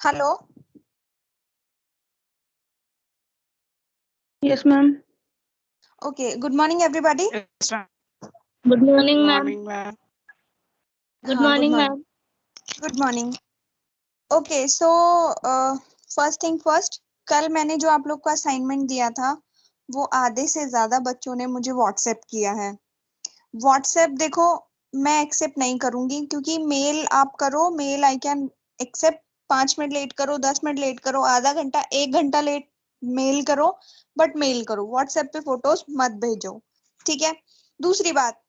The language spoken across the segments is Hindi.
Hello. Yes, ma'am. Okay, good morning everybody. Yes, ma'am. Good morning, Good ma'am. morning, ma'am. Good हाँ, morning, good ma'am. morning. Good morning. Okay, so first thing first, कल मैंने जो आप लोग को असाइनमेंट दिया था वो आधे से ज्यादा बच्चों ने मुझे व्हाट्सएप किया है। व्हाट्सएप देखो मैं एक्सेप्ट नहीं करूंगी क्योंकि मेल आप करो, mail I can accept. 5 minute late करो, 10 मिनट लेट करो, आधा घंटा 1 घंटा लेट मेल करो, बट मेल करो। व्हाट्सएप पे फोटोज मत भेजो, ठीक है। दूसरी बात,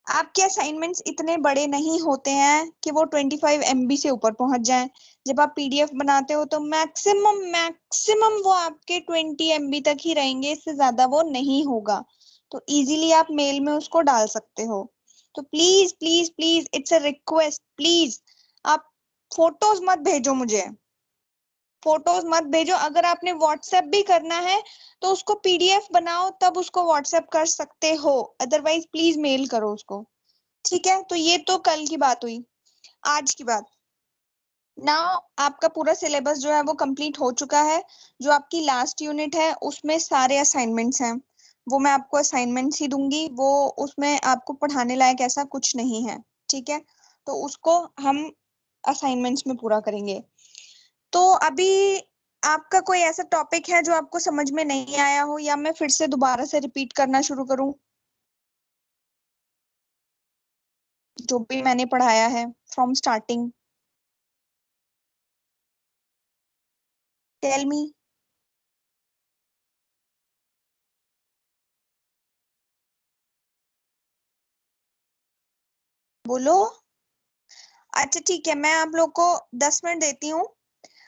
आपके असाइनमेंट्स इतने बड़े नहीं होते हैं कि वो 25 MB से ऊपर पहुंच जाएं। जब आप पीडीएफ बनाते हो तो मैक्सिमम मैक्सिमम वो आपके 20 MB तक ही रहेंगे, इससे ज्यादा वो नहीं होगा। तो इजीली आप मेल में उसको डाल सकते हो। तो please please please, it's a request, please आप फोटोज मत भेजो मुझे, फोटोज मत भेजो। अगर आपने व्हाट्सएप भी करना है तो उसको पीडीएफ बनाओ, तब उसको व्हाट्सएप कर सकते हो, अदरवाइज प्लीज मेल करो उसको, ठीक है। तो ये तो कल की बात हुई। आज की बात, नाउ आपका पूरा सिलेबस जो है वो कंप्लीट हो चुका है। जो आपकी लास्ट यूनिट है उसमें सारे असाइनमेंट्स हैं, वो मैं आपको असाइनमेंट्स ही दूंगी, वो उसमें आपको पढ़ाने लायक ऐसा कुछ नहीं है, ठीक है। तो उसको हम असाइनमेंट्स में पूरा करेंगे। तो अभी आपका कोई ऐसा टॉपिक है जो आपको समझ में नहीं आया हो, या मैं फिर से दोबारा से रिपीट करना शुरू करूं जो भी मैंने पढ़ाया है फ्रॉम स्टार्टिंग? Tell me. बोलो। अच्छा ठीक है, मैं आप लोग को 10 मिनट देती हूँ।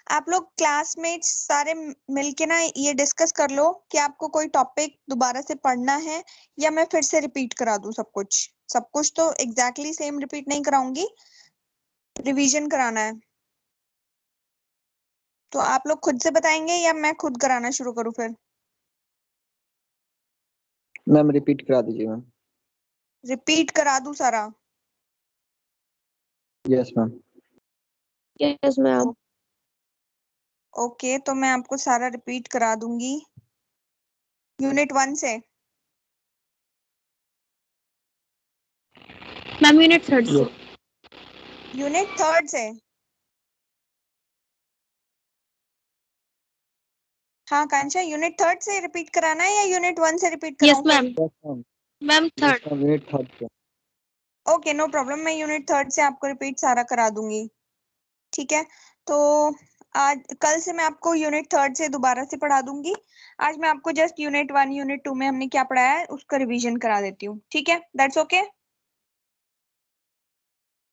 आप लोग क्लासमेट्स सारे मिलके ना ये डिस्कस कर लो कि आपको कोई टॉपिक दोबारा से पढ़ना है या मैं फिर से रिपीट करा दूं सब कुछ। सब कुछ तो एग्जैक्टली सेम रिपीट नहीं कराऊंगी, रिवीजन कराना है। तो आप लोग खुद से बताएंगे या मैं खुद कराना शुरू करूं फिर? मैम रिपीट करा दीजिए मैम। रिपीट करा दूं सारा? Yes ma'am. Yes, ma'am. Okay, तो मैं आपको सारा रिपीट करा दूंगी यूनिट 1 से। Ma'am, unit third से. यूनिट 3 से? हाँ कांक्षा, यूनिट 3 से रिपीट कराना है या यूनिट 1 से repeat Yes, कराऊं? ma'am. Yes ma'am. Ma'am, third. Yes ma'am unit third से। ओके, नो प्रॉब्लम, मैं यूनिट 3 से आपको रिपीट सारा करा दूंगी, ठीक है। तो आज कल से मैं आपको यूनिट 3 से दोबारा से पढ़ा दूंगी। आज मैं आपको जस्ट यूनिट 1 यूनिट 2 में हमने क्या पढ़ाया है उसका रिवीजन करा देती हूँ, ठीक है। That's okay.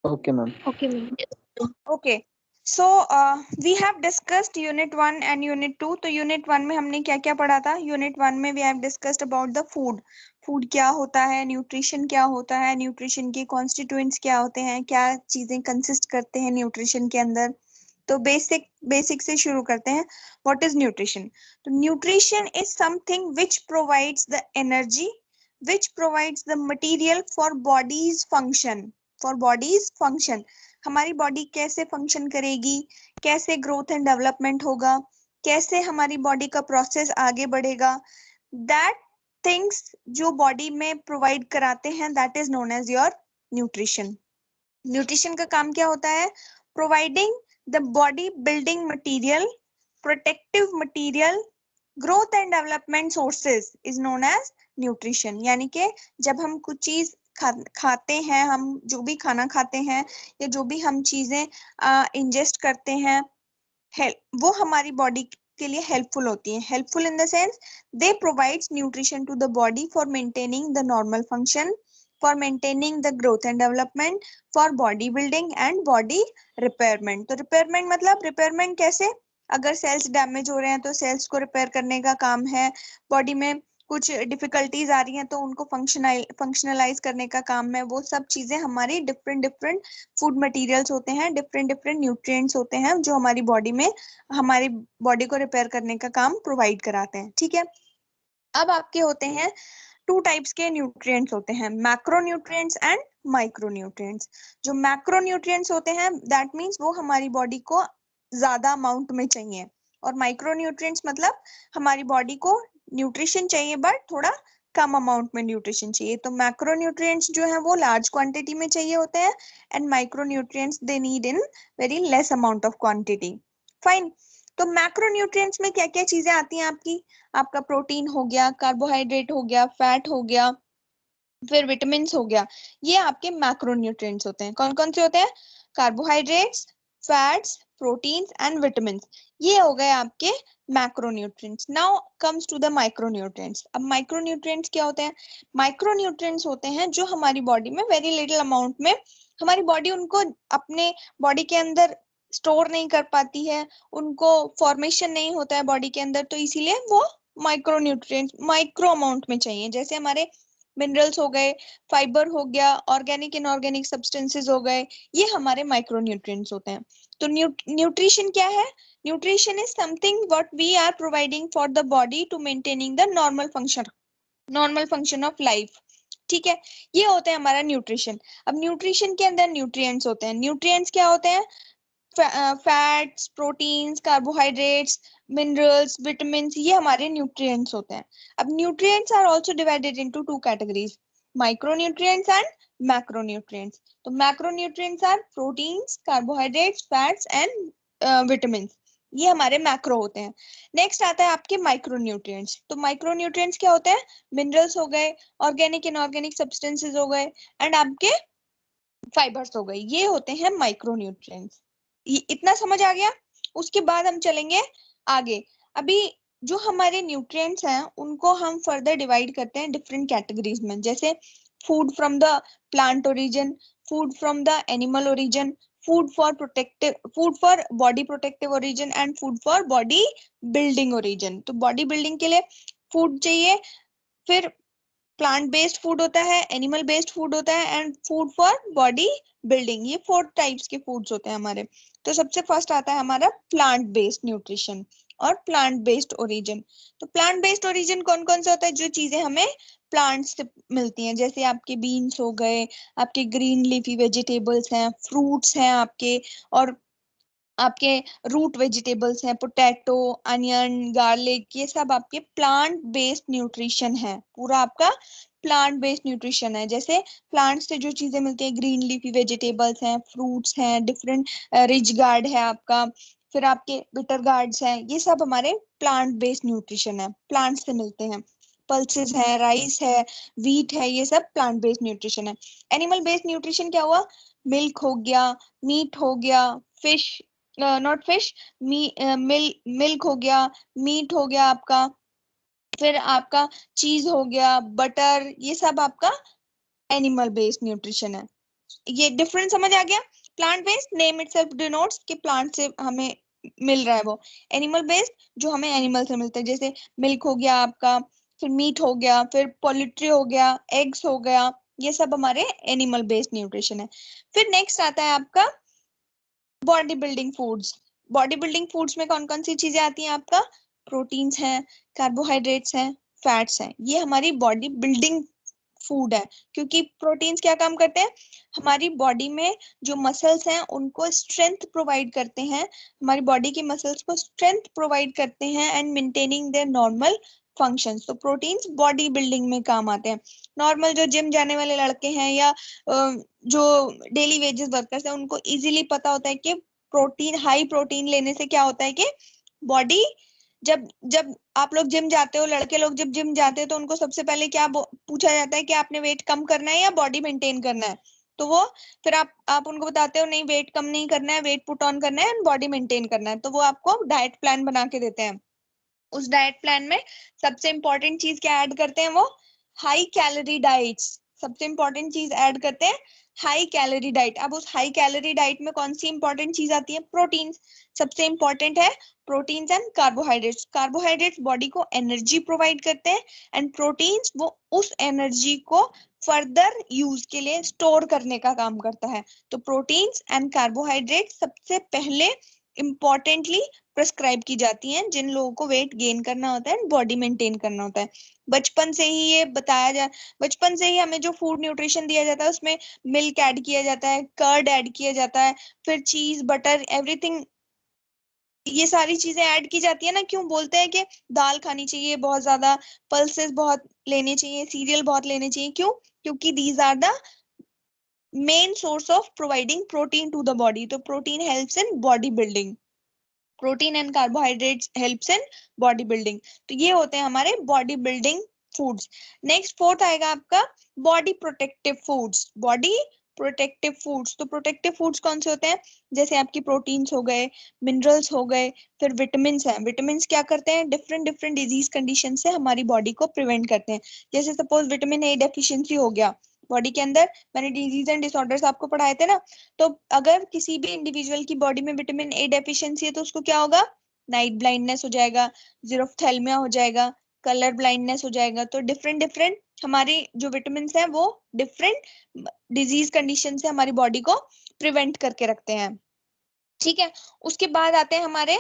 Okay ma'am. Okay, ma'am. Okay, so we have discussed unit 1 and unit 2। तो यूनिट 1 में हमने क्या क्या पढ़ा था? यूनिट 1 में we have discussed about the food. Food क्या होता है, न्यूट्रिशन क्या होता है, न्यूट्रिशन के कॉन्स्टिट्यूएंट्स क्या होते हैं, क्या चीजें कंसिस्ट करते हैं न्यूट्रिशन के अंदर। तो बेसिक से शुरू करते हैं। What is nutrition? तो nutrition is something which provides the energy, which provides the material for bodies function. For bodies function, हमारी बॉडी कैसे फंक्शन करेगी, कैसे ग्रोथ एंड डेवलपमेंट होगा, कैसे हमारी बॉडी का प्रोसेस आगे बढ़ेगा, दैट थिंग्स जो बॉडी में प्रोवाइड कराते हैं, that is known as your nutrition. Nutrition का काम क्या होता है? Providing the body building material, protective material, growth and development sources is known as nutrition. यानी कि जब हम कुछ चीज खाते हैं, हम जो भी खाना खाते हैं या जो भी हम चीजें इंजेस्ट करते हैं, वो हमारी बॉडी के लिए हेल्पफुल होती हैं। Helpful in the sense they provides nutrition to the body for maintaining the normal function, for maintaining the growth and development, for body building and body repairment. तो रिपेयरमेंट मतलब रिपेयरमेंट कैसे? अगर सेल्स डैमेज हो रहे हैं तो सेल्स को रिपेयर करने का काम है। बॉडी में कुछ डिफिकल्टीज आ रही हैं तो उनको फंक्शनलाइज करने का काम है। वो सब चीजें हमारी डिफरेंट डिफरेंट फूड मटेरियल्स होते हैं, डिफरेंट डिफरेंट न्यूट्रिएंट्स होते हैं जो हमारी बॉडी में हमारी बॉडी को रिपेयर करने का काम प्रोवाइड कराते हैं, ठीक है। अब आपके होते हैं 2 टाइप्स के न्यूट्रिएंट्स होते हैं, macro nutrients and micro nutrients. जो मैक्रो न्यूट्रिएंट्स होते हैं दैट मींस वो हमारी बॉडी को ज्यादा अमाउंट में चाहिए, और माइक्रो न्यूट्रिएंट्स मतलब हमारी बॉडी को न्यूट्रिशन चाहिए बट थोड़ा कम अमाउंट में न्यूट्रिशन चाहिए। तो मैक्रो न्यूट्रिएंट्स जो है वो लार्ज क्वांटिटी में चाहिए होते हैं, and micro nutrients they need in very less amount of quantity. Fine. तो मैक्रो न्यूट्रिएंट्स में क्या क्या चीजें आती हैं आपकी? आपका प्रोटीन हो गया, कार्बोहाइड्रेट हो गया, फैट हो गया, फिर विटामिन हो गया। ये आपके मैक्रो न्यूट्रिएंट्स होते हैं। कौन कौन से होते हैं? Carbohydrates, fats, proteins and vitamin. ये हो गए आपके macro nutrients. Now comes to the micro nutrients. अब माइक्रो न्यूट्रिएंट्स क्या होते हैं? माइक्रो न्यूट्रिएंट्स होते हैं जो हमारी बॉडी में वेरी लिटिल अमाउंट में, हमारी बॉडी उनको अपने बॉडी के अंदर स्टोर नहीं कर पाती है, उनको फॉर्मेशन नहीं होता है बॉडी के अंदर, तो इसीलिए वो माइक्रो न्यूट्रिएंट्स माइक्रो अमाउंट में चाहिए। जैसे हमारे मिनरल्स हो गए, फाइबर हो गया, ऑर्गेनिक इनऑर्गेनिक सब्सटेंसेस हो गए, ये हमारे माइक्रो न्यूट्रिएंट्स होते हैं। तो न्यूट्रिशन क्या है? Nutrition is something what we are providing for the body to maintaining the normal function of life. ठीक है, ये होता है हमारा न्यूट्रिशन। अब न्यूट्रिशन के अंदर न्यूट्रिएंट्स होते हैं। न्यूट्रिएंट्स क्या होते हैं? Fats, proteins, carbohydrates, minerals, vitamin, ये हमारे न्यूट्रिएंट्स होते हैं। अब nutrients are also divided into two categories, micronutrients and macronutrients. तो macronutrients are proteins, carbohydrates, fats and vitamin, ये हमारे मैक्रो होते हैं। नेक्स्ट आता है आपके माइक्रोन्यूट्रिएंट्स। तो माइक्रोन्यूट्रिएंट्स क्या होते हैं? मिनरल्स हो गए, ऑर्गेनिक इनऑर्गेनिक सब्सटेंसेस हो गए, एंड आपके फाइबर्स हो गए, ये होते हैं माइक्रोन्यूट्रिएंट्स। इतना समझ आ गया? उसके बाद हम चलेंगे आगे। अभी जो हमारे न्यूट्रिएंट्स हैं उनको हम फर्दर डिवाइड करते हैं डिफरेंट कैटेगरीज में, जैसे food from the plant origin, food from the animal origin, food for body protective origin, and food for body building origin. तो बॉडी बिल्डिंग के लिए फूड चाहिए, फिर प्लांट बेस्ड फूड होता है, एनिमल बेस्ड फूड होता है, and food for body building. ये 4 टाइप्स के फूड्स होते हैं हमारे। तो सबसे फर्स्ट आता है हमारा प्लांट बेस्ड न्यूट्रिशन और प्लांट बेस्ड ओरिजिन। तो प्लांट बेस्ड ओरिजिन कौन कौन सा होता है? जो चीजें हमें प्लांट से मिलती हैं, जैसे आपके बीन्स हो गए, आपके ग्रीन लीफी वेजिटेबल्स हैं, फ्रूट्स हैं आपके, और आपके रूट वेजिटेबल्स हैं, पोटैटो, अनियन, गार्लिक, ये सब आपके प्लांट बेस्ड न्यूट्रिशन है। पूरा आपका प्लांट बेस्ड न्यूट्रिशन है। जैसे प्लांट से जो चीजें मिलती हैं, ग्रीन लीफी वेजिटेबल्स हैं, फ्रूट्स हैं, डिफरेंट रिच गार्ड है आपका, फिर आपके बिटर गार्ड्स हैं, ये सब हमारे प्लांट बेस्ड न्यूट्रिशन है, प्लांट से मिलते हैं। पल्सेस है, राइस है, व्हीट है, ये सब प्लांट बेस्ड न्यूट्रिशन है। एनिमल बेस्ड न्यूट्रिशन क्या हुआ? मिल्क हो गया, मीट हो गया, फिश, नॉट फिश, मिल्क हो गया, मीट हो गया आपका, फिर आपका चीज हो गया, बटर, ये सब आपका एनिमल बेस्ड न्यूट्रिशन है। ये डिफरेंस समझ आ गया? Plant based name itself denotes कि प्लांट से हमें मिल रहा है वो, एनिमल बेस्ड जो हमें एनिमल से मिलता है, जैसे मिल्क हो गया आपका, फिर मीट हो गया, फिर पोल्ट्री हो गया, एग्स हो गया, ये सब हमारे एनिमल बेस्ड न्यूट्रिशन है। फिर नेक्स्ट आता है आपका body building foods. Body building foods में कौन कौन सी चीजें आती हैं? आपका प्रोटीन्स हैं, कार्बोहाइड्रेट्स हैं, फैट्स हैं, ये हमारी बॉडी बिल्डिंग फूड है। क्योंकि प्रोटीन्स क्या काम करते हैं? हमारी बॉडी में जो मसल्स हैं उनको स्ट्रेंथ प्रोवाइड करते हैं, हमारी बॉडी की मसल्स को स्ट्रेंथ प्रोवाइड करते हैं and maintaining their normal functions. तो प्रोटीन्स बॉडी बिल्डिंग में काम आते हैं। नॉर्मल जो जिम जाने वाले लड़के हैं या जो डेली वेजेस वर्कर्स हैं, उनको इजीली पता होता है कि प्रोटीन, हाई प्रोटीन लेने से क्या होता है कि बॉडी, जब जब आप लोग जिम जाते हो, लड़के लोग जब जिम जाते हैं तो उनको सबसे पहले क्या पूछा जाता है कि आपने वेट कम करना है या बॉडी मेंटेन करना है? तो वो फिर आप उनको बताते हो नहीं, वेट कम नहीं करना है, वेट पुट ऑन करना है एंड बॉडी मेंटेन करना है। तो वो आपको डाइट प्लान बना के देते हैं। उस डाइट प्लान में सबसे इंपॉर्टेंट चीज क्या ऐड करते हैं? वो हाई कैलोरी डाइट्स, सबसे इंपॉर्टेंट चीज ऐड करते हैं हाई कैलोरी डाइट। अब उस हाई कैलोरी डाइट में कौन सी इंपॉर्टेंट चीज आती है? प्रोटीन। सबसे इंपॉर्टेंट है proteins and carbohydrates. Carbohydrates body को एनर्जी प्रोवाइड करते हैं, एंड प्रोटीन्स वो उस एनर्जी को फर्दर यूज के लिए स्टोर करने का काम करता है। तो प्रोटीन्स एंड कार्बोहाइड्रेट सबसे पहले इंपॉर्टेंटली प्रेस्क्राइब की जाती हैं जिन लोगों को वेट गेन करना होता है, बॉडी मेंटेन करना होता है। बचपन से ही ये बताया जा बचपन से ही हमें जो फूड न्यूट्रिशन दिया जाता है उसमें मिल्क ऐड किया जाता है, कर्ड ऐड किया जाता है, फिर चीज, बटर, एवरीथिंग ये सारी चीजें ऐड की जाती है ना, क्यों बोलते हैं कि दाल खानी चाहिए बहुत ज्यादा, पल्सेस बहुत लेने चाहिए, सीरियल बहुत लेने चाहिए, क्यों? क्योंकि these are the main source of providing protein to the body. तो protein helps in body building, protein and carbohydrates helps in body building. तो ये होते हैं हमारे body building foods. Next fourth आएगा आपका body protective foods. Body protective foods, तो प्रोटेक्टिव फूड्स कौन से होते हैं? जैसे आपकी प्रोटीन्स हो गए, मिनरल्स हो गए, फिर विटामिन हैं। विटामिन क्या करते हैं? डिफरेंट डिफरेंट डिजीज कंडीशन से हमारी बॉडी को प्रिवेंट करते हैं। जैसे सपोज विटामिन ए डेफिशिएंसी हो गया बॉडी के अंदर, मैंने डिजीज एंड डिसऑर्डर्स आपको पढ़ाए थे ना, तो अगर किसी भी इंडिविजुअल की बॉडी में विटामिन ए डेफिशिएंसी है तो उसको क्या होगा? नाइट ब्लाइंडनेस हो जाएगा, जीरोफ्थैल्मिया हो जाएगा, कलर ब्लाइंडनेस हो जाएगा। तो डिफरेंट डिफरेंट हमारी जो विटामिन हैं वो डिफरेंट डिजीज कंडीशन से हमारी बॉडी को प्रिवेंट करके रखते हैं। ठीक है, उसके बाद आते हैं हमारे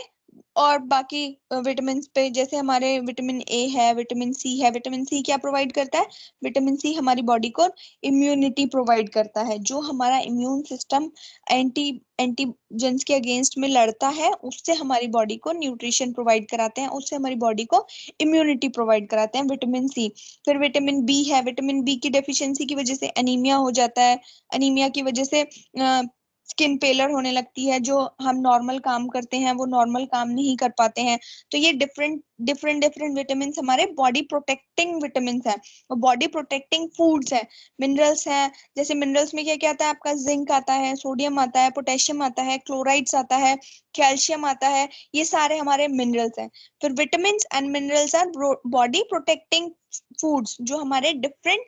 और बाकी विटामिन पे, जैसे हमारे विटामिन ए है, विटामिन सी है। विटामिन सी क्या प्रोवाइड करता है? विटामिन सी हमारी बॉडी को इम्यूनिटी प्रोवाइड करता है। जो हमारा इम्यून सिस्टम एंटीजेंस के अगेंस्ट में लड़ता है, उससे हमारी बॉडी को न्यूट्रिशन प्रोवाइड कराते हैं, उससे हमारी बॉडी को इम्यूनिटी प्रोवाइड कराते हैं विटामिन सी। फिर विटामिन बी है, विटामिन बी की डेफिशिएंसी की वजह से एनीमिया हो जाता है, एनीमिया की वजह से स्किन पेलर होने लगती है, जो हम नॉर्मल काम करते हैं वो नॉर्मल काम नहीं कर पाते हैं। तो ये डिफरेंट डिफरेंट डिफरेंट विटामिन हमारे बॉडी प्रोटेक्टिंग विटामिन है, और बॉडी प्रोटेक्टिंग फूड्स है। मिनरल्स हैं, जैसे मिनरल्स में क्या क्या आता है आपका? जिंक आता है, सोडियम आता है, पोटेशियम आता है, क्लोराइड्स आता है, कैल्शियम आता है, ये सारे हमारे मिनरल्स हैं। फिर vitamin and minerals our body protecting foods, जो हमारे different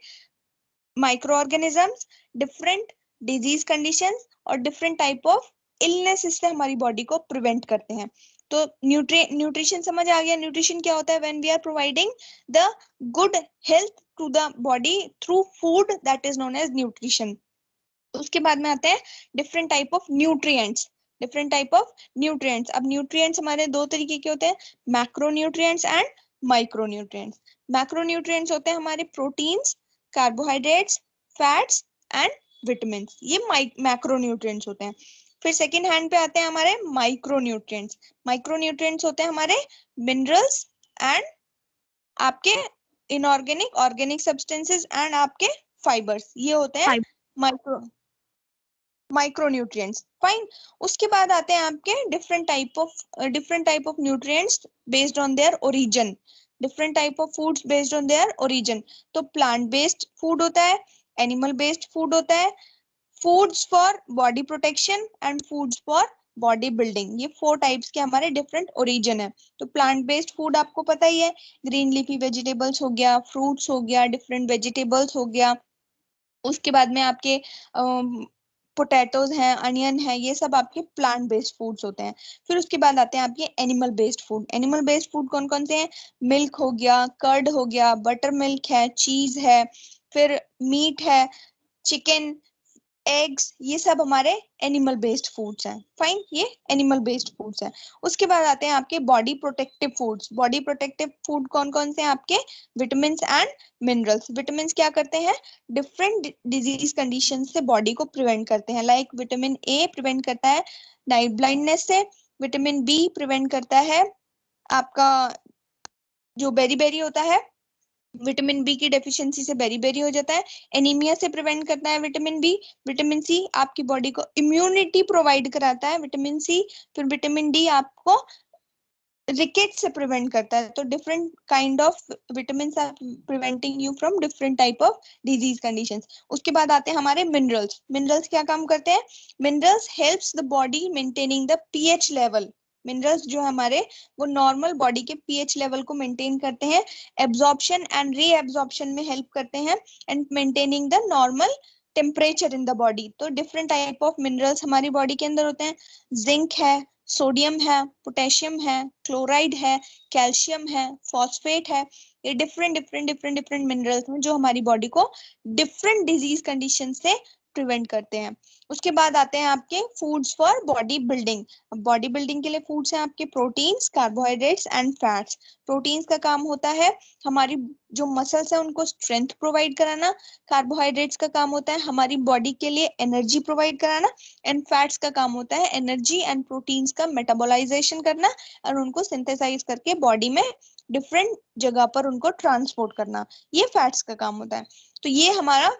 micro organisms, different disease conditions और डिफरेंट टाइप ऑफ इलनेस से हमारी बॉडी को प्रिवेंट करते हैं। तो न्यूट्रिशन समझ आ गया? न्यूट्रिशन क्या होता है? When we are providing the good health to the body through food, that is known as nutrition. उसके बाद में आते हैं different type of nutrients. Different type of nutrients, अब न्यूट्रिएंट्स हमारे दो तरीके के होते हैं, macro nutrients and micro nutrients. Macro nutrients होते हैं हमारे proteins, carbohydrates, fats and vitamin, ये मैक्रो न्यूट्रिएंट्स होते हैं। फिर सेकंड हैंड पे आते हैं हमारे माइक्रो न्यूट्रिएंट्स। माइक्रो न्यूट्रिएंट्स होते हैं हमारे मिनरल्स एंड आपके इनऑर्गेनिक ऑर्गेनिक सब्सटेंसेस एंड आपके फाइबर्स, ये होते हैं माइक्रो माइक्रोन्यूट्रिएंट्स। फाइन। उसके बाद आते हैं आपके different type of nutrients based on their origin. Different type of foods based on their origin. तो प्लांट बेस्ड फूड होता है, एनिमल बेस्ड फूड होता है, foods for body protection and foods for body building. ये 4 टाइप्स के हमारे डिफरेंट ओरिजिन है। तो प्लांट बेस्ड फूड आपको पता ही है, ग्रीन लीफी वेजिटेबल्स हो गया, फ्रूट्स हो गया, डिफरेंट वेजिटेबल्स हो गया। उसके बाद में आपके पोटैटोज हैं, अनियन है, ये सब आपके प्लांट बेस्ड फूड्स होते हैं। फिर उसके बाद आते हैं आपके animal based food. Animal based food कौन कौन से हैं? मिल्क हो गया, कर्ड हो गया, बटर मिल्क है, चीज है, फिर मीट है, चिकन, एग्स, ये सब हमारे एनिमल बेस्ड फूड्स हैं। फाइन, ये एनिमल बेस्ड फूड्स हैं। उसके बाद आते हैं आपके body protective foods. Body protective food कौन कौन से हैं आपके? Vitamin and minerals. विटामिन क्या करते हैं? डिफरेंट डिजीज कंडीशन से बॉडी को प्रिवेंट करते हैं। लाइक विटामिन ए प्रिवेंट करता है नाइट ब्लाइंडनेस से, विटामिन बी प्रिवेंट करता है आपका जो बेरी बेरी होता है, विटामिन बी की डेफिशिएंसी से बेरी बेरी हो जाता है, एनीमिया से प्रिवेंट करता है विटामिन बी। विटामिन सी आपकी बॉडी को इम्यूनिटी प्रोवाइड कराता है, विटामिन सी। फिर विटामिन डी आपको रिकेट से प्रिवेंट करता है। तो different kind of vitamin are preventing you from different type of disease conditions. उसके बाद आते हैं हमारे मिनरल्स। मिनरल्स क्या काम करते हैं? Minerals helps the body maintaining the pH level. Minerals जो हमारे वो नॉर्मल बॉडी के पीएच लेवल को मेंटेन करते हैं, एब्जॉर्प्शन एंड रीएब्जॉर्प्शन में हेल्प करते हैं, and maintaining the normal temperature in the body. तो डिफरेंट टाइप ऑफ मिनरल्स हमारी बॉडी के अंदर होते हैं। जिंक है, सोडियम है, पोटेशियम है, क्लोराइड है, कैल्शियम है, फॉस्फेट है। ये different different different different minerals हैं जो हमारी बॉडी को डिफरेंट डिजीज कंडीशन से प्रिवेंट करते हैं। उसके बाद आते हैं आपके foods for body building. Body building के लिए फूड्स हैं आपके proteins, carbohydrates and fats. Proteins का काम होता है हमारी जो मसल्स है उनको स्ट्रेंथ प्रोवाइड कराना, कार्बोहाइड्रेट्स का काम होता है हमारी बॉडी के लिए एनर्जी प्रोवाइड कराना, एंड फैट्स का काम होता है एनर्जी एंड प्रोटीन्स का मेटाबोलाइजेशन करना और उनको सिंथेसाइज करके बॉडी में डिफरेंट जगह पर उनको ट्रांसपोर्ट करना, ये फैट्स का काम होता है। तो ये हमारा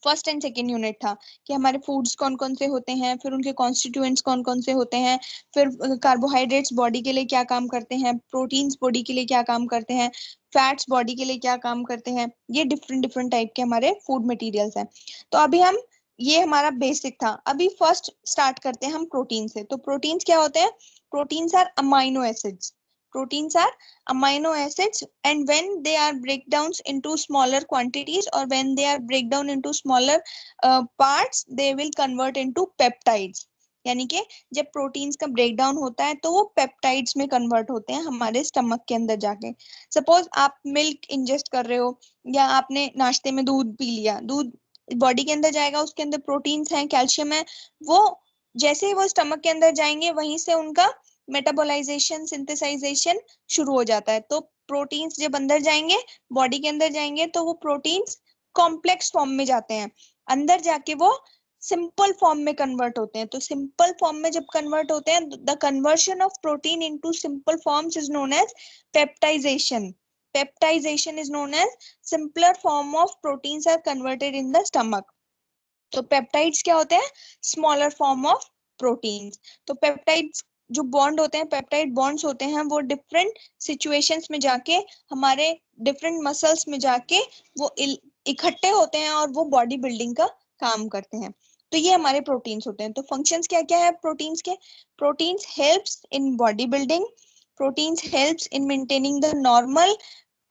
फर्स्ट एंड सेकेंड यूनिट था कि हमारे फूड्स कौन कौन से होते हैं, फिर उनके कॉन्स्टिट्यूएंट्स कौन कौन से होते हैं, फिर कार्बोहाइड्रेट्स बॉडी के लिए क्या काम करते हैं, प्रोटीन्स बॉडी के लिए क्या काम करते हैं, फैट्स बॉडी के लिए क्या काम करते हैं, ये डिफरेंट डिफरेंट टाइप के हमारे फूड मटेरियल्स हैं। तो अभी हम, ये हमारा बेसिक था। अभी फर्स्ट स्टार्ट करते हैं हम प्रोटीन से। तो प्रोटीन्स क्या होते हैं? Proteins are amino acids. Proteins are amino acids, and when they are breakdowns into smaller quantities or when they are breakdown into smaller parts, they will convert into peptides. यानी कि जब प्रोटीन्स का ब्रेकडाउन होता है तो वो पेप्टाइड्स में कन्वर्ट होते हैं हमारे स्टमक के अंदर जाके। सपोज आप मिल्क इंजेस्ट कर रहे हो या आपने नाश्ते में दूध पी लिया, दूध बॉडी के अंदर जाएगा, उसके अंदर प्रोटीन्स हैं, कैल्शियम है, वो जैसे ही वो स्टमक के अंदर जाएंगे वहीं से उनका मेटाबोलाइजेशन, सिंथेसाइजेशन शुरू हो जाता है। तो प्रोटीन्स जब अंदर जाएंगे, बॉडी के अंदर जाएंगे, तो वो प्रोटीन्स कॉम्प्लेक्स फॉर्म में जाते हैं, अंदर जाके वो सिंपल फॉर्म में कन्वर्ट होते हैं। तो सिंपल फॉर्म में जब कन्वर्ट होते हैं, the conversion of protein into simple forms is known as peptization. Peptization is known as simpler form of proteins are converted in the stomach. तो पेप्टाइड्स क्या होते हैं? Smaller form of proteins. तो पेप्टाइड्स जो बॉन्ड होते हैं, पेप्टाइड बॉन्ड्स होते हैं, वो डिफरेंट सिचुएशंस में जाके हमारे डिफरेंट मसल्स में जाके वो इकट्ठे होते हैं और वो बॉडी बिल्डिंग का काम करते हैं। तो ये हमारे प्रोटीन्स होते हैं। तो फंक्शंस क्या क्या है प्रोटीन्स के? Proteins helps in body building, proteins helps in maintaining the normal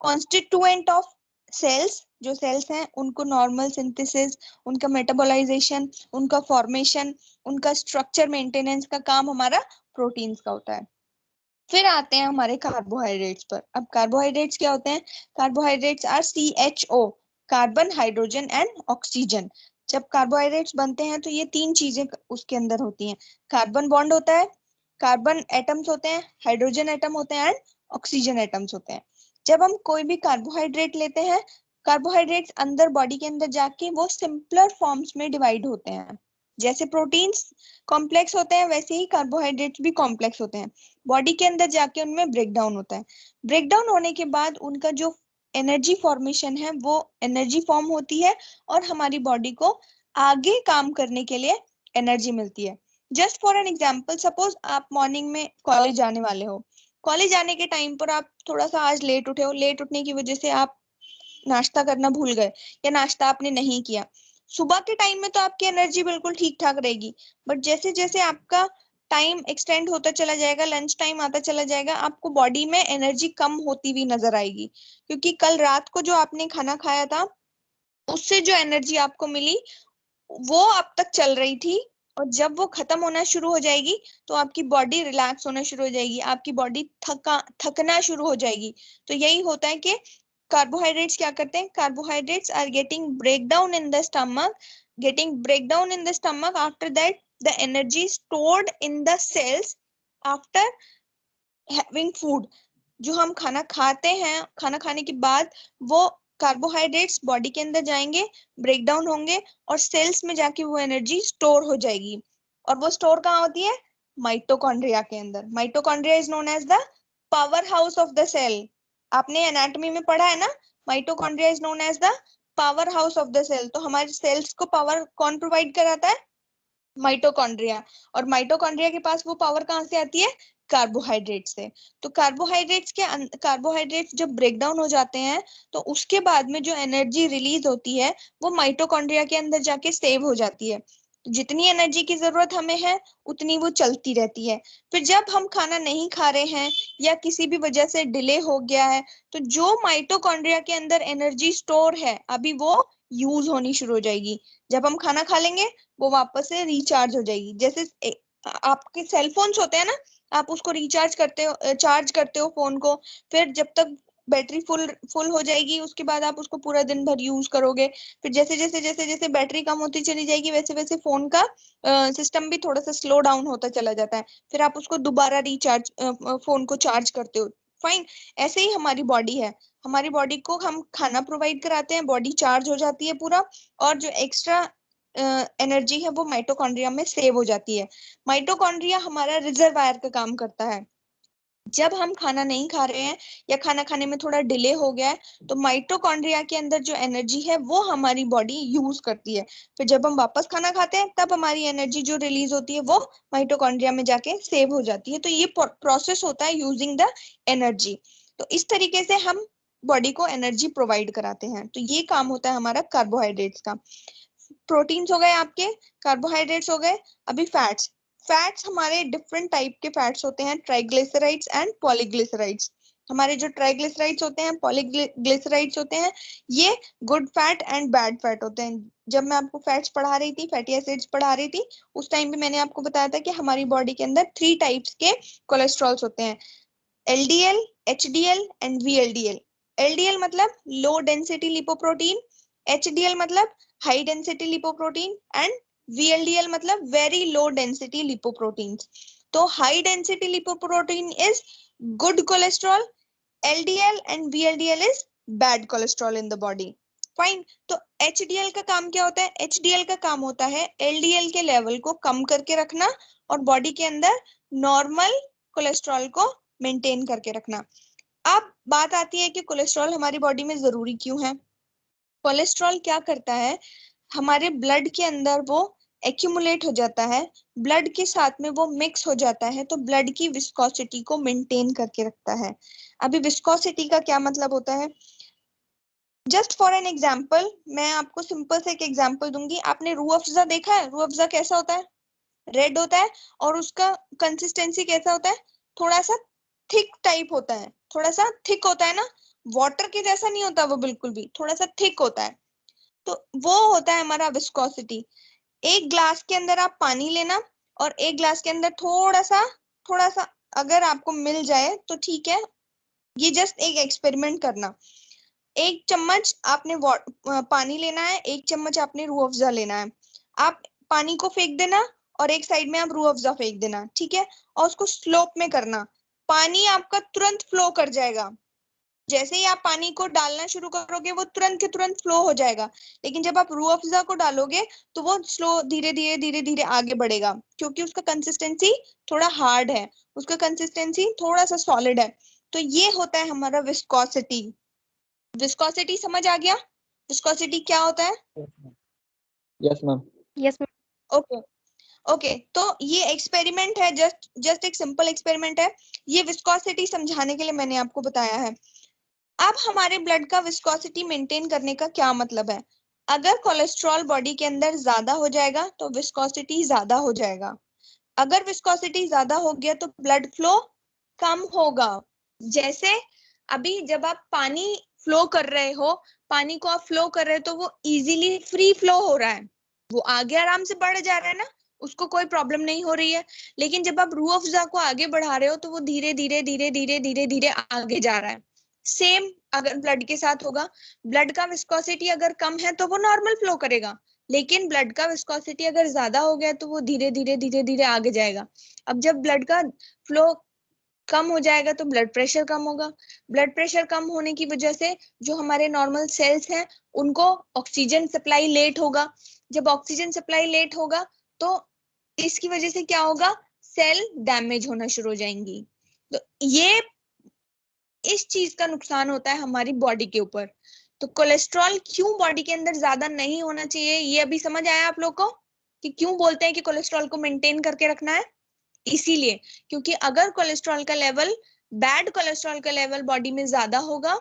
constituent of cells. जो सेल्स हैं उनको नॉर्मल सिंथेसिस, उनका मेटाबोलाइजेशन, उनका फॉर्मेशन, उनका स्ट्रक्चर मेंटेनेंस का काम हमारा प्रोटीन्स का होता है। फिर आते हैं हमारे कार्बोहाइड्रेट्स पर। अब कार्बोहाइड्रेट्स क्या होते हैं? Carbohydrates are CHO, carbon, hydrogen and oxygen. जब कार्बोहाइड्रेट्स बनते हैं तो ये तीन चीजें उसके अंदर होती हैं। कार्बन बॉन्ड होता है, कार्बन एटम्स होते हैं, हाइड्रोजन एटम होते हैं एंड ऑक्सीजन एटम्स होते हैं। जब हम कोई भी कार्बोहाइड्रेट लेते हैं, कार्बोहाइड्रेट्स अंदर बॉडी के अंदर जाके वो सिंपलर फॉर्म्स में डिवाइड होते हैं। जैसे प्रोटीन्स कॉम्प्लेक्स होते हैं, वैसे ही कार्बोहाइड्रेट्स भी कॉम्प्लेक्स होते हैं। बॉडी के अंदर जाके उनमें ब्रेकडाउन होता है। ब्रेकडाउन होने के बाद उनका जो एनर्जी फॉर्मेशन है वो एनर्जी फॉर्म होती है और हमारी बॉडी को आगे काम करने के लिए एनर्जी मिलती है। Just for an example, suppose आप मॉर्निंग में कॉलेज जाने वाले हो। कॉलेज जाने के टाइम पर आप थोड़ा सा आज लेट उठे हो, लेट उठने की वजह से आप नाश्ता करना भूल गए या नाश्ता आपने नहीं किया। सुबह के टाइम में तो आपकी एनर्जी बिल्कुल ठीक ठाक रहेगी, बट जैसे जैसे आपका टाइम एक्सटेंड होता चला जाएगा, लंच टाइम आता चला जाएगा, आपको बॉडी में एनर्जी कम होती हुई नजर आएगी, क्योंकि कल रात को जो आपने खाना खाया था उससे जो एनर्जी आपको मिली वो अब तक चल रही थी, और जब वो खत्म होना शुरू हो जाएगी तो आपकी बॉडी रिलैक्स होना शुरू हो जाएगी, आपकी बॉडी थकना शुरू हो जाएगी। तो यही होता है कि कार्बोहाइड्रेट्स क्या करते हैं? Carbohydrates are getting breakdown in the stomach, getting breakdown in the stomach, after that the energy stored in the cells after having food. जो हम खाना खाते हैं, खाना खाने के बाद वो कार्बोहाइड्रेट्स बॉडी के अंदर जाएंगे, ब्रेकडाउन होंगे और सेल्स में जाके वो एनर्जी स्टोर हो जाएगी। और वो स्टोर कहाँ होती है? माइटोकॉन्ड्रिया के अंदर। Mitochondria is known as the power house of the cell. आपने एनाटॉमी में पढ़ा है ना, mitochondria is known as the power house of the cell. तो हमारे सेल्स को पावर कौन प्रोवाइड कराता है? माइटोकॉन्ड्रिया। और माइटोकॉन्ड्रिया के पास वो पावर कहाँ से आती है? कार्बोहाइड्रेट से। तो कार्बोहाइड्रेट्स जब ब्रेकडाउन हो जाते हैं तो उसके बाद में जो एनर्जी रिलीज होती है वो माइटोकॉन्ड्रिया के अंदर जाके सेव हो जाती है। तो जितनी एनर्जी की जरूरत हमें है उतनी वो चलती रहती है। फिर जब हम खाना नहीं खा रहे हैं या किसी भी वजह से डिले हो गया है, तो जो माइटोकॉन्ड्रिया के अंदर एनर्जी स्टोर है अभी वो यूज होनी शुरू हो जाएगी। जब हम खाना खा लेंगे वो वापस से रिचार्ज हो जाएगी। जैसे आपके सेल फोन्स होते हैं ना, आप उसको रिचार्ज करते हो, चार्ज करते हो फोन को, फिर जब तक बैटरी फुल हो जाएगी, उसके बाद आप उसको पूरा दिन भर यूज करोगे। फिर जैसे जैसे जैसे जैसे बैटरी कम होती चली जाएगी वैसे वैसे फोन का सिस्टम भी थोड़ा सा स्लो डाउन होता चला जाता है। फिर आप उसको दोबारा रिचार्ज फोन को चार्ज करते हो। फाइन। ऐसे ही हमारी बॉडी है, हमारी बॉडी को हम खाना प्रोवाइड कराते हैं, बॉडी चार्ज हो जाती है पूरा, और जो एक्स्ट्रा एनर्जी है वो माइटोकॉन्ड्रिया में सेव हो जाती है। माइटोकॉन्ड्रिया हमारा रिजर्वायर का काम करता है। जब हम खाना नहीं खा रहे हैं या खाना खाने में थोड़ा डिले हो गया है, तो माइटोकॉन्ड्रिया के अंदर जो एनर्जी है वो हमारी बॉडी यूज करती है। फिर जब हम वापस खाना खाते हैं तब हमारी एनर्जी जो रिलीज होती है वो माइटोकॉन्ड्रिया में जाके सेव हो जाती है। तो ये प्रोसेस होता है यूजिंग द एनर्जी। तो इस तरीके से हम बॉडी को एनर्जी प्रोवाइड कराते हैं। तो ये काम होता है हमारा कार्बोहाइड्रेट्स का। प्रोटीन्स हो गए आपके, कार्बोहाइड्रेट्स हो गए। अभी फैट्स। फैट्स हमारे डिफरेंट टाइप के फैट्स होते हैं, ट्राइग्लिसराइड्स एंड पॉलीग्लिसराइड्स। हमारे जो ट्राइग्लिसराइड्स होते हैं, पॉलीग्लिसराइड्स होते हैं, ये good fat and bad fat होते हैं। जब मैं आपको फैट्स पढ़ा रही थी, फैटी एसिड्स पढ़ा रही थी, उस टाइम भी मैंने आपको बताया था कि हमारी बॉडी के अंदर 3 टाइप्स के कोलेस्ट्रॉल्स होते हैं, LDL, HDL and VLDL। LDL मतलब लो डेंसिटी लिपोप्रोटीन, HDL मतलब high density lipoprotein and VLDL मतलब वेरी लो डेंसिटी लिपोप्रोटीन। तो high density lipoprotein is good cholesterol, LDL and VLDL is bad cholesterol in the body. Fine. तो HDL का काम क्या होता है? HDL का काम होता है LDL के लेवल को कम करके रखना और बॉडी के अंदर नॉर्मल कोलेस्ट्रॉल को मेंटेन करके रखना। अब बात आती है कि कोलेस्ट्रॉल हमारी बॉडी में जरूरी क्यों है। कोलेस्ट्रॉल क्या करता है, हमारे ब्लड के अंदर वो एक्यूमुलेट हो जाता है, ब्लड के साथ में वो मिक्स हो जाता है, तो ब्लड की विस्कोसिटी को मेंटेन करके रखता है। अभी विस्कोसिटी का क्या मतलब होता है? जस्ट फॉर एन एग्जाम्पल, मैं आपको सिंपल से एक एग्जाम्पल दूंगी। आपने रूह अफ़ज़ा देखा है? रूह अफ़ज़ा कैसा होता है? रेड होता है। और उसका कंसिस्टेंसी कैसा होता है? थोड़ा सा थिक टाइप होता है, थोड़ा सा थिक होता है ना, वाटर के जैसा नहीं होता वो, बिल्कुल भी थोड़ा सा थिक होता है। तो वो होता है हमारा विस्कोसिटी। एक ग्लास के अंदर आप पानी लेना और एक ग्लास के अंदर थोड़ा सा अगर आपको मिल जाए तो ठीक है, ये जस्ट एक एक्सपेरिमेंट करना। एक चम्मच आपने पानी लेना है, एक चम्मच आपने रूह अफ़ज़ा लेना है। आप पानी को फेंक देना और एक साइड में आप रूह अफ़ज़ा फेंक देना, ठीक है, और उसको स्लोप में करना। पानी आपका तुरंत फ्लो कर जाएगा। जैसे ही आप पानी को डालना शुरू करोगे वो तुरंत के तुरंत फ्लो हो जाएगा। लेकिन जब आप रूह अफ़ज़ा को डालोगे तो वो स्लो धीरे धीरे धीरे धीरे आगे बढ़ेगा, क्योंकि उसका कंसिस्टेंसी थोड़ा हार्ड है, उसका कंसिस्टेंसी थोड़ा सा सॉलिड है। तो ये होता है हमारा विस्कोसिटी। विस्कोसिटी समझ आ गया? विस्कोसिटी क्या होता है? Yes ma'am. Yes, ma'am. Okay. Okay, तो ये एक्सपेरिमेंट है, जस्ट एक सिंपल एक्सपेरिमेंट है। ये विस्कोसिटी समझाने के लिए मैंने आपको बताया है। अब हमारे ब्लड का विस्कोसिटी मेंटेन करने का क्या मतलब है? अगर कोलेस्ट्रॉल बॉडी के अंदर ज्यादा हो जाएगा तो विस्कोसिटी ज्यादा हो जाएगा। अगर विस्कोसिटी ज्यादा हो गया तो ब्लड फ्लो कम होगा। जैसे अभी जब आप पानी फ्लो कर रहे हो, पानी को आप फ्लो कर रहे हो तो वो इजीली फ्री फ्लो हो रहा है, वो आगे आराम से बढ़ जा रहा है ना, उसको कोई प्रॉब्लम नहीं हो रही है। लेकिन जब आप रूह अफ़ज़ा को आगे बढ़ा रहे हो तो वो धीरे धीरे धीरे धीरे धीरे धीरे आगे जा रहा है। सेम अगर ब्लड के साथ होगा, ब्लड का विस्कोसिटी अगर कम है तो वो नॉर्मल फ्लो करेगा, लेकिन ब्लड का विस्कोसिटी अगर ज्यादा हो गया तो वो धीरे धीरे धीरे धीरे आगे जाएगा। अब जब ब्लड का फ्लो कम हो जाएगा तो ब्लड प्रेशर कम होगा। ब्लड प्रेशर कम होने की वजह से जो हमारे नॉर्मल सेल्स हैं उनको ऑक्सीजन सप्लाई लेट होगा। जब ऑक्सीजन सप्लाई लेट होगा तो इसकी वजह से क्या होगा? सेल डैमेज होना शुरू हो जाएंगी। तो ये इस चीज का नुकसान होता है हमारी बॉडी के ऊपर। तो कोलेस्ट्रॉल क्यों बॉडी के अंदर ज्यादा नहीं होना चाहिए, ये अभी समझ आया आप लोग को कि क्यों बोलते हैं कि कोलेस्ट्रॉल को मेंटेन करके रखना है? इसीलिए, क्योंकि अगर कोलेस्ट्रॉल का लेवल, बैड कोलेस्ट्रॉल का लेवल बॉडी में ज्यादा होगा,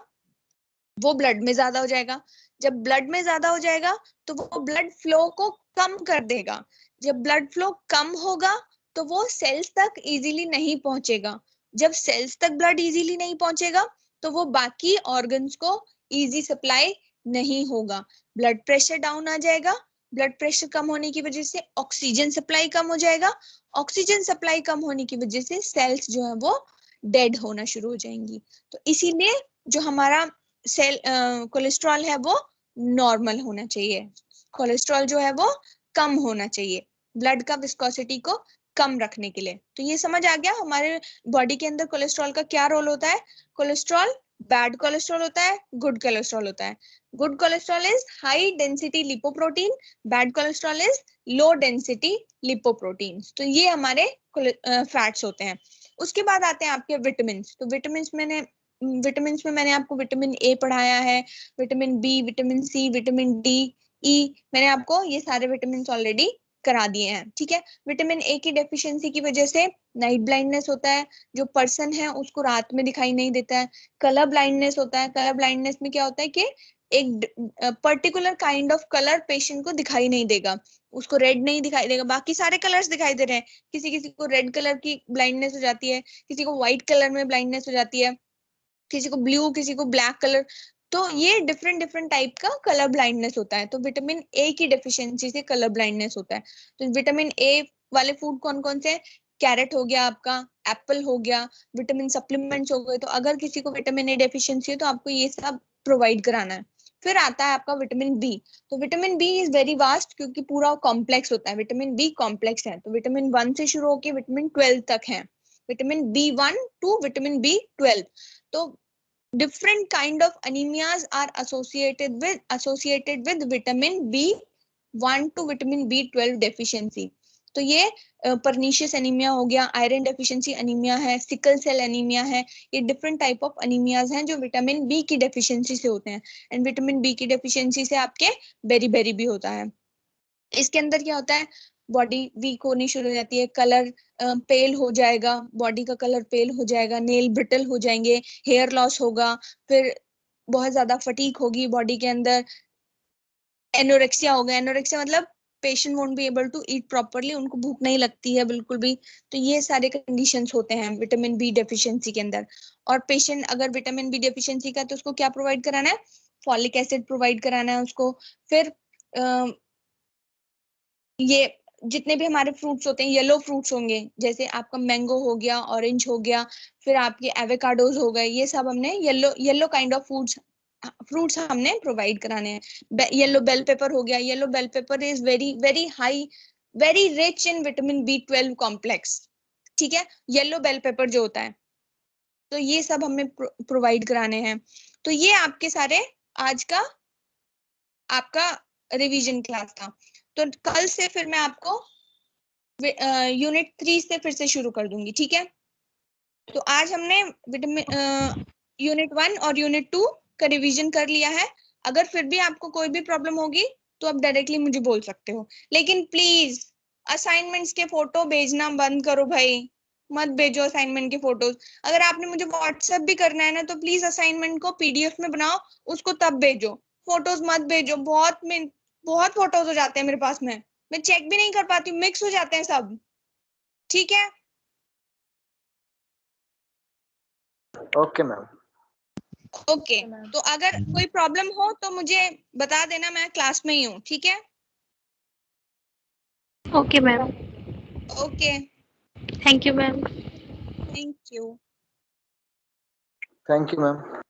वो ब्लड में ज्यादा हो जाएगा। जब ब्लड में ज्यादा हो जाएगा तो वो ब्लड फ्लो को कम कर देगा। जब ब्लड फ्लो कम होगा तो वो सेल्स तक इजीली नहीं पहुंचेगा। जब सेल्स तक ब्लड इजीली नहीं पहुंचेगा तो वो बाकी ऑर्गन्स को इजी सप्लाई नहीं होगा, ब्लड प्रेशर डाउन आ जाएगा। ब्लड प्रेशर कम होने की वजह से ऑक्सीजन सप्लाई कम हो जाएगा। ऑक्सीजन सप्लाई कम होने की वजह से सेल्स जो है वो डेड होना शुरू हो जाएंगी। तो इसीलिए जो हमारा सेल कोलेस्ट्रॉल है वो नॉर्मल होना चाहिए, कोलेस्ट्रॉल जो है वो कम होना चाहिए, ब्लड का विस्कोसिटी को कम रखने के लिए। तो ये समझ आ गया हमारे बॉडी के अंदर कोलेस्ट्रॉल का क्या रोल होता है। कोलेस्ट्रॉल बैड कोलेस्ट्रॉल होता है, गुड कोलेस्ट्रॉल होता है। Good cholesterol is high density lipoprotein, bad cholesterol is low density lipoprotein. तो ये हमारे फैट्स होते हैं। उसके बाद आते हैं आपके विटामिन। तो विटामिन में मैंने आपको विटामिन ए पढ़ाया है, vitamin b, vitamin c, vitamin d, e, मैंने आपको ये सारे विटामिन ऑलरेडी करा दिए हैं। ठीक है, विटामिन ए की डेफिशिएंसी की वजह से नाइट ब्लाइंडनेस होता है, जो पर्सन है उसको रात में दिखाई नहीं देता है। कलर ब्लाइंडनेस होता है, कलर ब्लाइंडनेस में क्या होता है कि एक particular kind of colour patient को दिखाई नहीं देगा, उसको रेड नहीं दिखाई देगा, बाकी सारे कलर्स दिखाई दे रहे हैं। किसी किसी को रेड कलर की ब्लाइंडनेस हो जाती है, किसी को व्हाइट कलर में ब्लाइंडनेस हो जाती है, किसी को ब्लू, किसी को ब्लैक कलर। तो ये डिफरेंट डिफरेंट टाइप का कलर ब्लाइंडनेस होता है। तो विटामिन ए की डेफिशिएंसी से कलर ब्लाइंडनेस होता है। तो विटामिन ए वाले फूड कौन कौन से? कैरेट हो गया आपका, एप्पल हो गया, विटामिन सप्लीमेंट्स हो गए। तो अगर किसी को विटामिन ए डेफिशिएंसी है तो आपको ये सब प्रोवाइड कराना है। फिर आता है आपका विटामिन बी। तो vitamin B is very vast, क्योंकि पूरा कॉम्प्लेक्स होता है। विटामिन बी कॉम्प्लेक्स है, तो विटामिन 1 से शुरू होकर विटामिन 12 तक है, vitamin B1 to vitamin B12। तो different kind of anemias are associated with vitamin B1 to vitamin B12 deficiency। तो ये परनीशियस एनीमिया हो गया, आयरन डेफिशिएंसी एनीमिया है, सिकल सेल एनीमिया है। ये डिफरेंट टाइप ऑफ एनीमियाज हैं जो विटामिन बी की डेफिशिएंसी से होते हैं। एंड विटामिन बी की डेफिशिएंसी से आपके बेरी बेरी भी होता है। इसके अंदर क्या होता है, बॉडी वीक होनी शुरू हो जाती है, कलर पेल हो जाएगा, बॉडी का कलर पेल हो जाएगा, नेल ब्रिटल हो जाएंगे, हेयर लॉस होगा, फिर बहुत ज्यादा फटीक होगी बॉडी के अंदर, एनोरेक्सिया होगा। एनोरेक्सिया मतलब patient won't be able to eat properly, उनको भूख नहीं लगती है बिल्कुल भी। तो ये सारे कंडीशंस होते हैं विटामिन बी डेफिशिएंसी के अंदर। और पेशेंट अगर विटामिन बी डेफिशिएंसी का, तो उसको क्या प्रोवाइड कराना है? फॉलिक एसिड प्रोवाइड कराना है उसको। फिर ये जितने भी हमारे फ्रूट्स होते हैं, येलो फ्रूट्स होंगे, जैसे आपका मैंगो हो गया, ऑरेंज हो गया, फिर आपके एवोकाडोज हो गए, ये सब हमने yellow yellow kind of fruits हमने प्रोवाइड कराने हैं। येलो बेल पेपर हो गया, yellow bell pepper is very very high, very rich in vitamin B12 complex. ठीक है, येलो बेल पेपर जो होता है, तो ये सब हमें प्रोवाइड कराने हैं। तो ये आपके सारे आज का आपका रिवीजन क्लास था। तो कल से फिर मैं आपको यूनिट 3 से फिर से शुरू कर दूंगी। ठीक है, तो आज हमने यूनिट 1 और यूनिट 2 का रिवीजन कर लिया है। अगर फिर भी आपको कोई भी प्रॉब्लम होगी तो आप डायरेक्टली मुझे बोल सकते हो, लेकिन प्लीज असाइनमेंट्स के फोटो भेजना बंद करो भाई, मत भेजो असाइनमेंट के फोटोज। अगर आपने मुझे व्हाट्सएप भी करना है ना, तो प्लीज असाइनमेंट को PDF में बनाओ, उसको तब भेजो, फोटोज मत भेजो। बहुत फोटोज हो जाते हैं मेरे पास में, मैं चेक भी नहीं कर पाती हूँ, मिक्स हो जाते हैं सब। ठीक है, ओके मैम। ओके। तो अगर कोई प्रॉब्लम हो तो मुझे बता देना, मैं क्लास में ही हूँ। ठीक है, Okay, ma'am. Okay, Thank you, ma'am. Thank you. Thank you ma'am.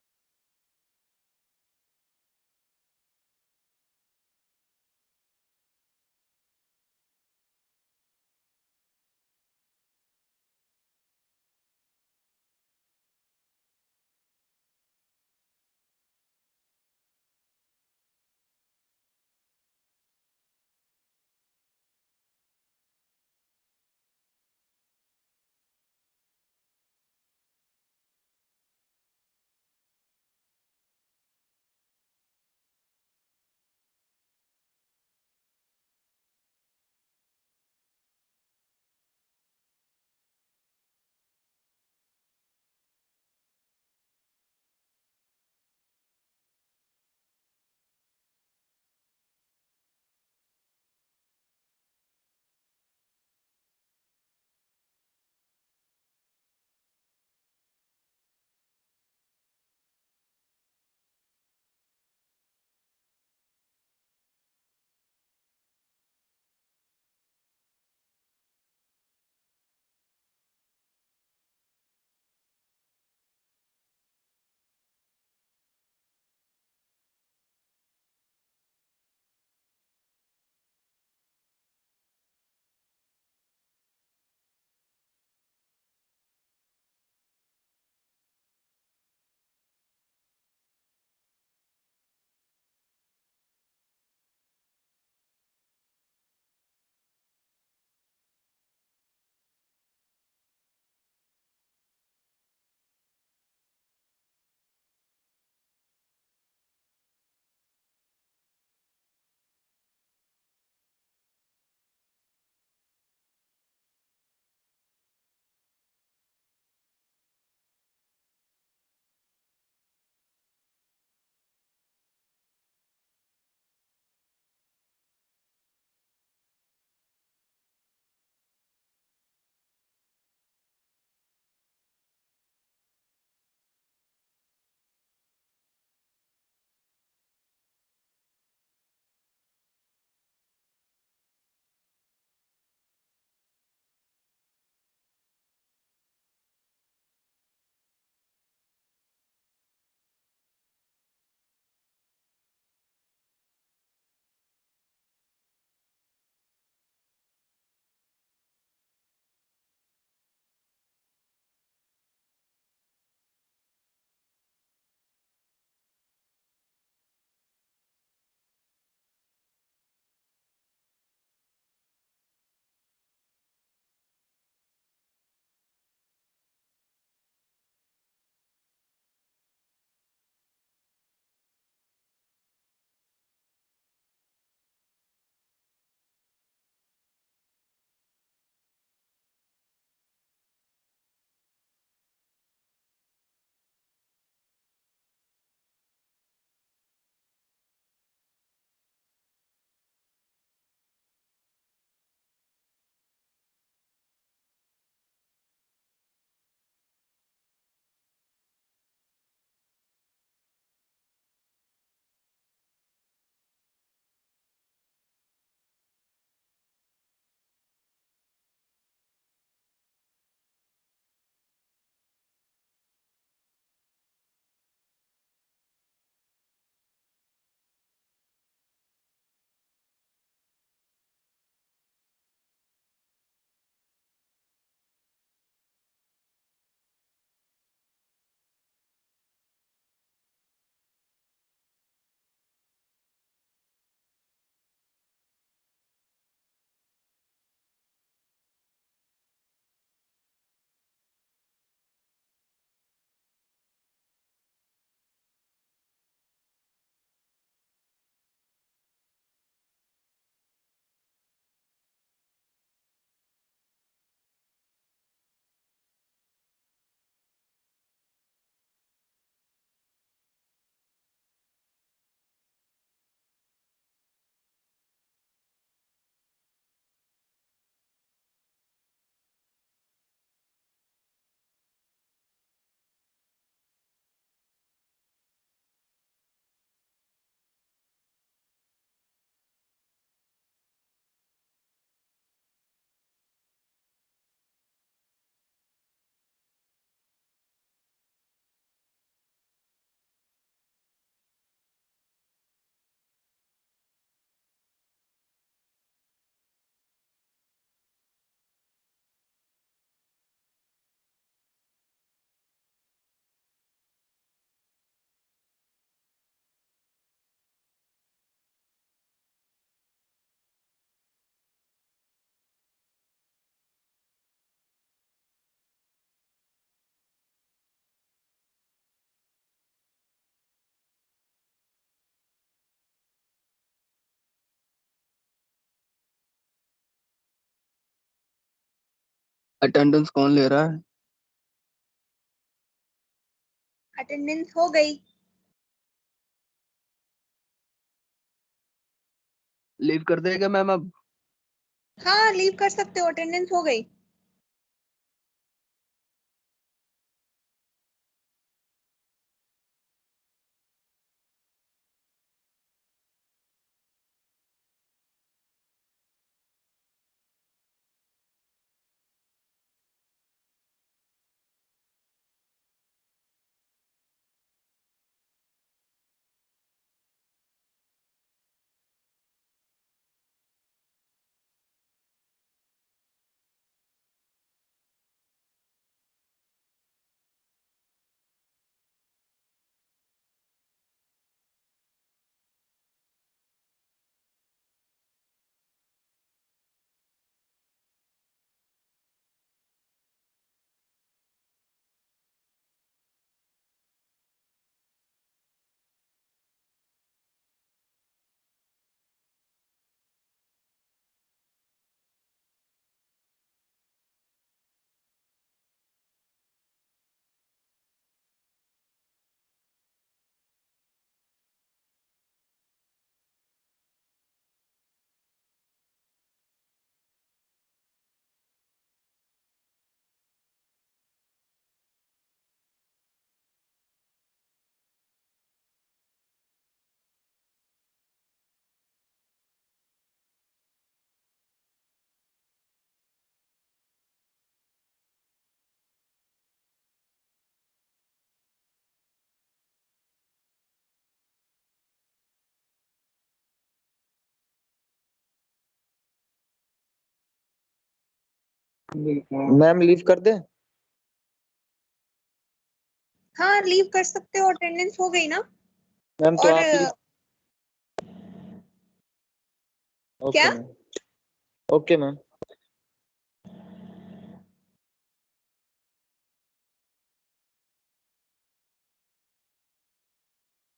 Attendance कौन ले रहा है? अटेंडेंस हो गई। लीव कर देगा मैम अब? हाँ लीव कर सकते हो, अटेंडेंस हो गई। मैम लीव कर दे। हाँ लीव कर सकते हो, अटेंडेंस हो गई ना। मैम तो और आप लीव। ओके क्या? मैम। Okay ma'am.